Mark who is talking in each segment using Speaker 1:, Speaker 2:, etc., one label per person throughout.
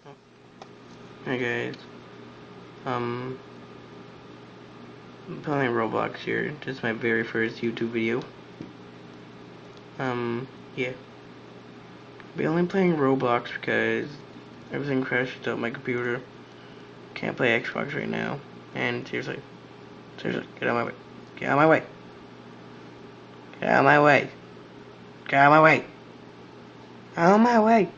Speaker 1: Hey guys, I'm playing Roblox here. This is my very first YouTube video. Yeah. I've only playing Roblox because everything crashed out my computer. Can't play Xbox right now. And seriously, get out of my way. Get out of my way. Get out of my way. Get out of my way. Out of my way.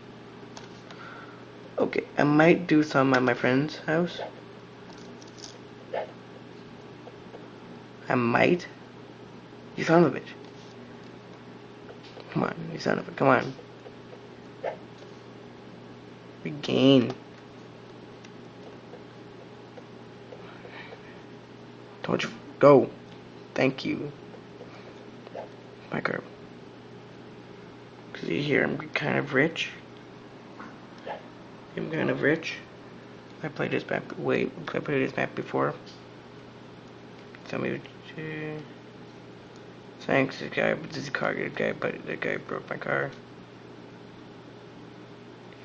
Speaker 1: Okay, I might do some at my friend's house. I might. You son of a bitch. Come on, you son of a, come on. Regain. Don't you go. Thank you. My girl. Cause you hear I'm kind of rich. I'm kind of rich. I played this map. Wait, I played this map before. Tell me. Thanks, this guy. This is a car. But the guy broke my car.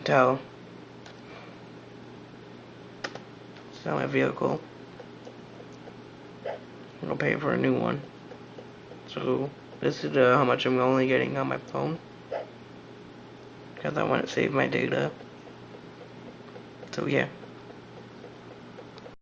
Speaker 1: Tell. It's not my vehicle. I'm gonna pay for a new one. So this is how much I'm only getting on my phone. Because I want to save my data. So yeah.